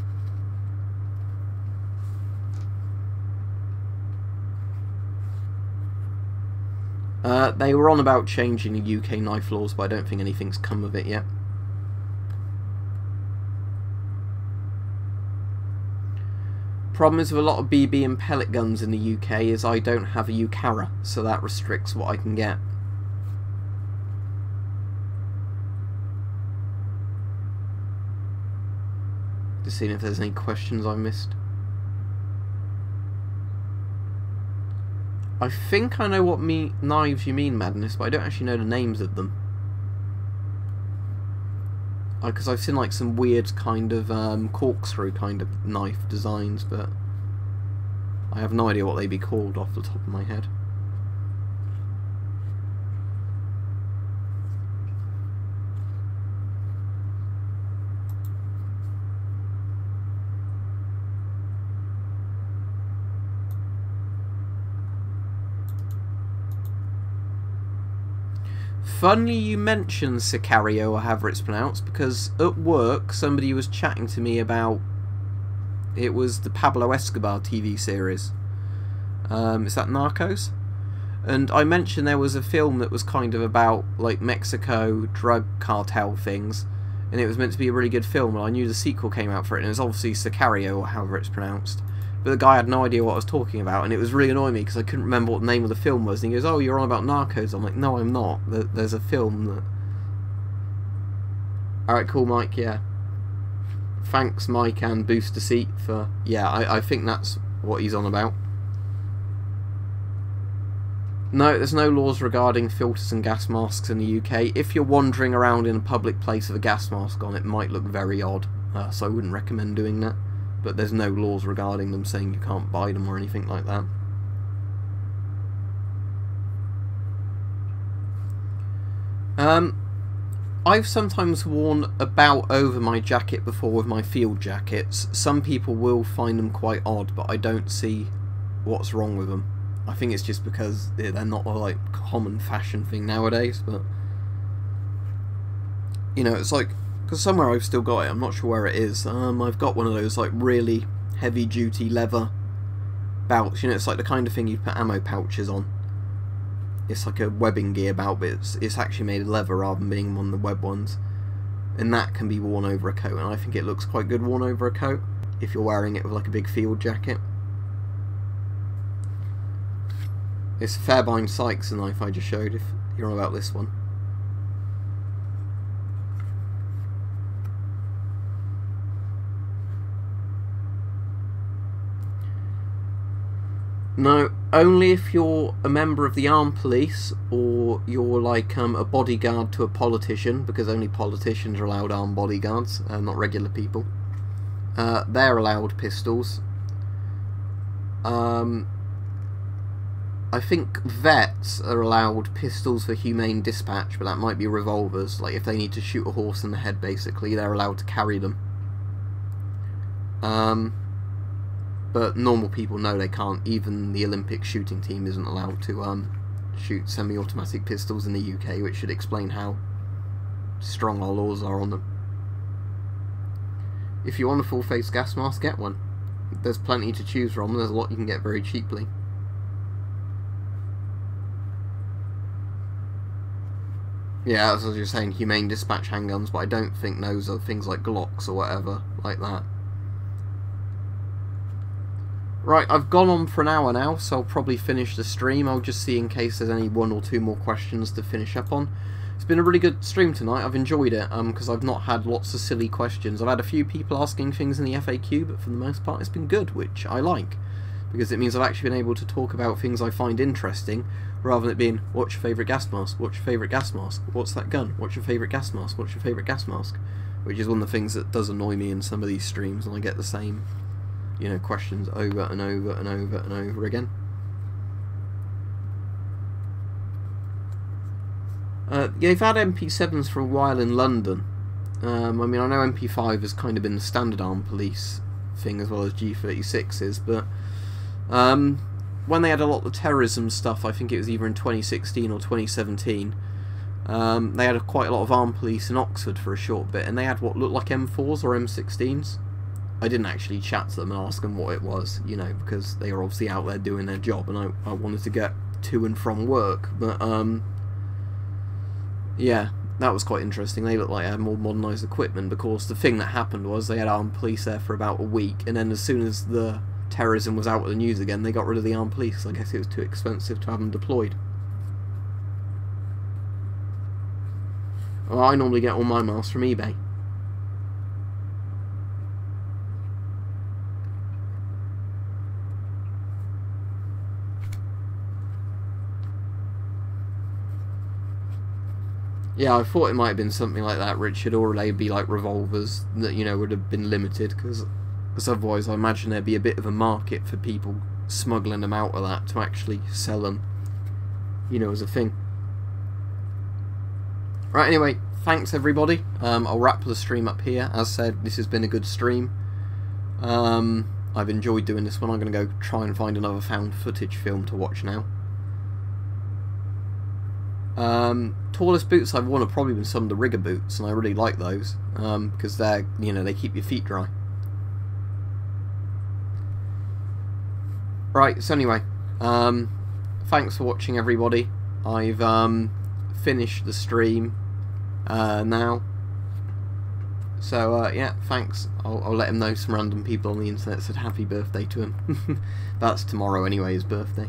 They were on about changing the UK knife laws, but I don't think anything's come of it yet. Problem is with a lot of BB and pellet guns in the UK is I don't have a UCARA, so that restricts what I can get. Just seeing if there's any questions I missed. I think I know what knives you mean, Madness, but I don't actually know the names of them. Because I've seen like some weird kind of corkscrew kind of knife designs, but I have no idea what they'd be called off the top of my head. Funny you mentioned Sicario, or however it's pronounced, because at work somebody was chatting to me about, it was the Pablo Escobar TV series. Is that Narcos? And I mentioned there was a film that was kind of about like Mexico drug cartel things, and it was meant to be a really good film, and I knew the sequel came out for it, and it was obviously Sicario, or however it's pronounced. But the guy had no idea what I was talking about, and it was really annoying me because I couldn't remember what the name of the film was. And he goes, "Oh, you're on about Narcos." I'm like, "No, I'm not. There's a film that..." Alright, cool, Mike, yeah. Thanks, Mike and Booster Seat, for... Yeah, I think that's what he's on about. No, there's no laws regarding filters and gas masks in the UK. If you're wandering around in a public place with a gas mask on, it might look very odd. So I wouldn't recommend doing that. But there's no laws regarding them saying you can't buy them or anything like that. I've sometimes worn about over my jacket before with my field jackets. Some people will find them quite odd, but I don't see what's wrong with them. I think it's just because they're not a like common fashion thing nowadays, but you know, it's like, because somewhere I've still got it, I'm not sure where it is. I've got one of those like really heavy duty leather belts, you know, it's like the kind of thing you put ammo pouches on. It's like a webbing gear belt, but it's actually made of leather rather than being one of the web ones. And that can be worn over a coat, and I think it looks quite good worn over a coat, if you're wearing it with like a big field jacket. It's Fairbairn Sykes, the knife I just showed, if you're on about this one. No, only if you're a member of the armed police, or you're like a bodyguard to a politician, because only politicians are allowed armed bodyguards, not regular people. They're allowed pistols. I think vets are allowed pistols for humane dispatch, but that might be revolvers. Like if they need to shoot a horse in the head, basically, they're allowed to carry them. but normal people know they can't. Even the Olympic shooting team isn't allowed to shoot semi-automatic pistols in the UK, which should explain how strong our laws are on them. If you want a full-face gas mask, get one. There's plenty to choose from. There's a lot you can get very cheaply. Yeah, as I was just saying, humane dispatch handguns, but I don't think those are things like Glocks or whatever like that. Right, I've gone on for an hour now, so I'll probably finish the stream. I'll just see in case there's any 1 or 2 more questions to finish up on. It's been a really good stream tonight. I've enjoyed it, because I've not had lots of silly questions. I've had a few people asking things in the FAQ, but for the most part it's been good, which I like, because it means I've actually been able to talk about things I find interesting, rather than it being, what's your favourite gas mask? What's your favourite gas mask? What's that gun? What's your favourite gas mask? What's your favourite gas mask? Which is one of the things that does annoy me in some of these streams, and I get the same, you know, questions over and over and over and over again. Yeah, they've had MP7s for a while in London. I mean, I know MP5 has kind of been the standard armed police thing as well as G36s, but when they had a lot of the terrorism stuff, I think it was either in 2016 or 2017, they had quite a lot of armed police in Oxford for a short bit, and they had what looked like M4s or M16s. I didn't actually chat to them and ask them what it was, you know, because they were obviously out there doing their job, and I wanted to get to and from work, but yeah, that was quite interesting. They looked like they had more modernised equipment, because the thing that happened was they had armed police there for about a week, and then as soon as the terrorism was out of the news again, they got rid of the armed police. I guess it was too expensive to have them deployed. Well, I normally get all my masks from eBay. Yeah, I thought it might have been something like that, Richard, or they'd be like revolvers that, you know, would have been limited, because otherwise I imagine there'd be a bit of a market for people smuggling them out of that to actually sell them, you know, as a thing. Right, anyway, thanks everybody. I'll wrap the stream up here. As said, this has been a good stream. I've enjoyed doing this one. I'm going to go try and find another found footage film to watch now. Tallest boots I've worn have probably been some of the rigger boots, and I really like those, because they're, you know, they keep your feet dry. Right, so anyway, thanks for watching everybody. I've finished the stream now, so yeah, thanks. I'll let him know. Some random people on the internet said happy birthday to him. That's tomorrow anyway, his birthday.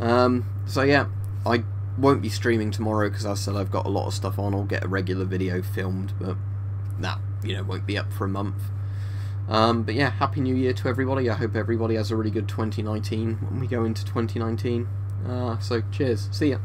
So yeah, I won't be streaming tomorrow because, as I said, I've got a lot of stuff on. I'll get a regular video filmed, but that, you know, won't be up for a month. But yeah, Happy New Year to everybody. I hope everybody has a really good 2019 when we go into 2019. So cheers. See ya.